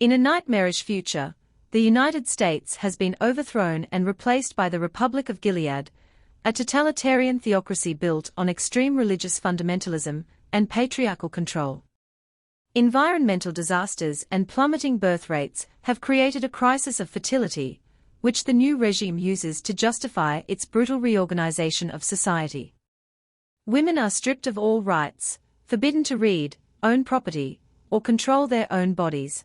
In a nightmarish future, the United States has been overthrown and replaced by the Republic of Gilead, a totalitarian theocracy built on extreme religious fundamentalism and patriarchal control. Environmental disasters and plummeting birth rates have created a crisis of fertility, which the new regime uses to justify its brutal reorganization of society. Women are stripped of all rights, forbidden to read, own property, or control their own bodies.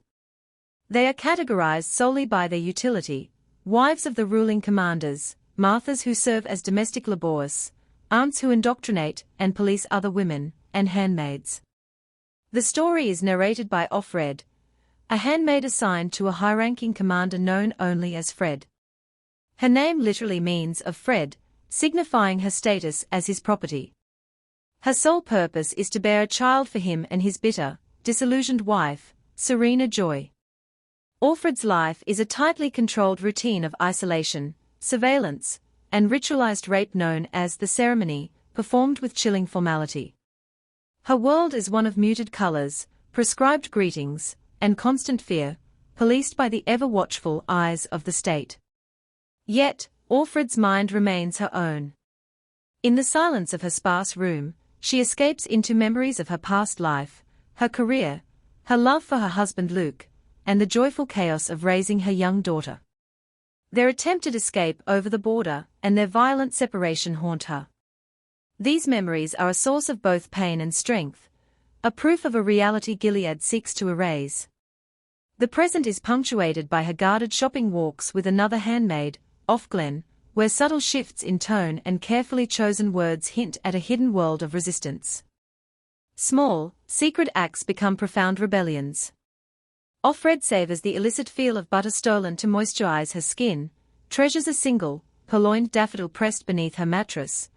They are categorized solely by their utility: wives of the ruling commanders, Marthas who serve as domestic laborers, aunts who indoctrinate and police other women, and handmaids. The story is narrated by Offred, a handmaid assigned to a high-ranking commander known only as Fred. Her name literally means of Fred, signifying her status as his property. Her sole purpose is to bear a child for him and his bitter, disillusioned wife, Serena Joy. Offred's life is a tightly controlled routine of isolation, surveillance, and ritualized rape known as the ceremony, performed with chilling formality. Her world is one of muted colors, prescribed greetings, and constant fear, policed by the ever-watchful eyes of the state. Yet, Offred's mind remains her own. In the silence of her sparse room, she escapes into memories of her past life, her career, her love for her husband Luke, and the joyful chaos of raising her young daughter. Their attempted escape over the border and their violent separation haunt her. These memories are a source of both pain and strength, a proof of a reality Gilead seeks to erase. The present is punctuated by her guarded shopping walks with another handmaid, Offglen, where subtle shifts in tone and carefully chosen words hint at a hidden world of resistance. Small, secret acts become profound rebellions. Offred savors the illicit feel of butter stolen to moisturize her skin, treasures a single, purloined daffodil pressed beneath her mattress,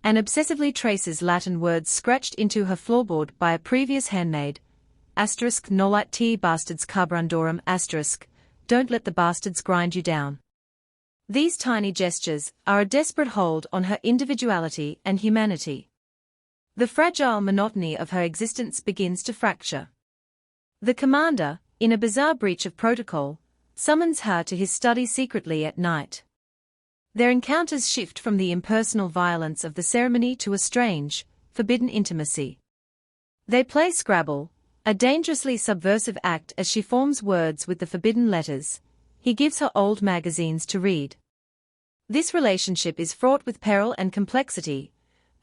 and obsessively traces Latin words scratched into her floorboard by a previous handmaid, *nolite te bastards carbrandorum *, don't let the bastards grind you down. These tiny gestures are a desperate hold on her individuality and humanity. The fragile monotony of her existence begins to fracture. The commander, in a bizarre breach of protocol, summons her to his study secretly at night. Their encounters shift from the impersonal violence of the ceremony to a strange, forbidden intimacy. They play Scrabble, a dangerously subversive act as she forms words with the forbidden letters. He gives her old magazines to read. This relationship is fraught with peril and complexity,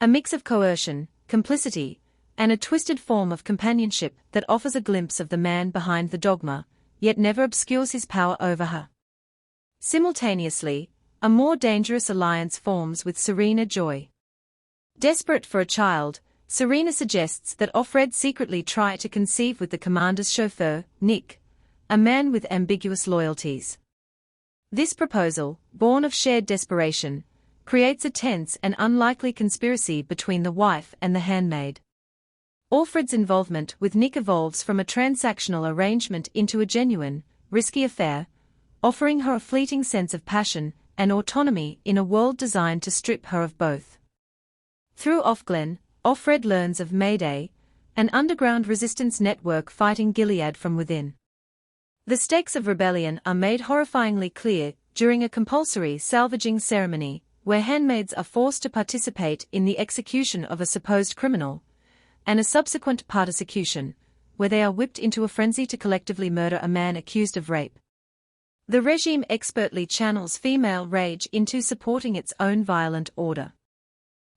a mix of coercion, complicity, and a twisted form of companionship that offers a glimpse of the man behind the dogma, yet never obscures his power over her. Simultaneously, a more dangerous alliance forms with Serena Joy. Desperate for a child, Serena suggests that Offred secretly try to conceive with the commander's chauffeur, Nick, a man with ambiguous loyalties. This proposal, born of shared desperation, creates a tense and unlikely conspiracy between the wife and the handmaid. Offred's involvement with Nick evolves from a transactional arrangement into a genuine, risky affair, offering her a fleeting sense of passion and autonomy in a world designed to strip her of both. Through Offglen, Offred learns of Mayday, an underground resistance network fighting Gilead from within. The stakes of rebellion are made horrifyingly clear during a compulsory salvaging ceremony, where handmaids are forced to participate in the execution of a supposed criminal, and a subsequent participation, where they are whipped into a frenzy to collectively murder a man accused of rape. The regime expertly channels female rage into supporting its own violent order.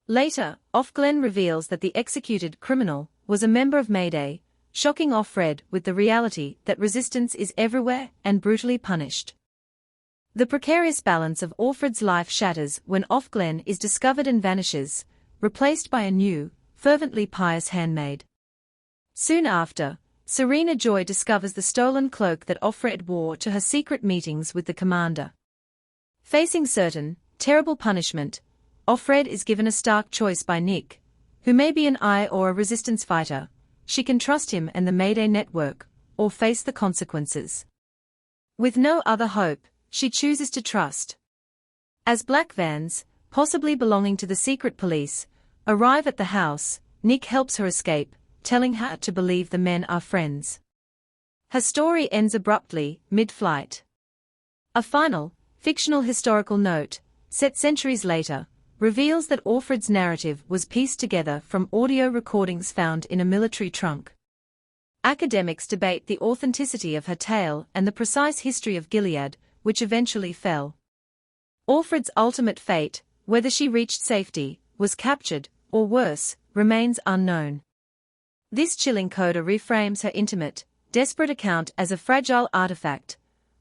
Later, Offglen reveals that the executed criminal was a member of Mayday, shocking Offred with the reality that resistance is everywhere and brutally punished. The precarious balance of Offred's life shatters when Offglen is discovered and vanishes, replaced by a new, fervently pious handmaid. Soon after, Serena Joy discovers the stolen cloak that Offred wore to her secret meetings with the commander. Facing certain, terrible punishment, Offred is given a stark choice by Nick, who may be an eye or a resistance fighter. She can trust him and the Mayday network, or face the consequences. With no other hope, she chooses to trust. As black vans, possibly belonging to the secret police, arrive at the house, Nick helps her escape, telling her to believe the men are friends. Her story ends abruptly, mid-flight. A final, fictional historical note, set centuries later, reveals that Orfrid's narrative was pieced together from audio recordings found in a military trunk. Academics debate the authenticity of her tale and the precise history of Gilead, which eventually fell. Orfrid's ultimate fate, whether she reached safety, was captured, or worse, remains unknown. This chilling coda reframes her intimate, desperate account as a fragile artifact,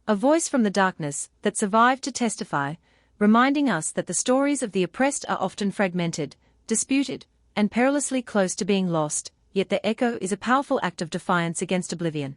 a voice from the darkness that survived to testify, reminding us that the stories of the oppressed are often fragmented, disputed, and perilously close to being lost, yet their echo is a powerful act of defiance against oblivion.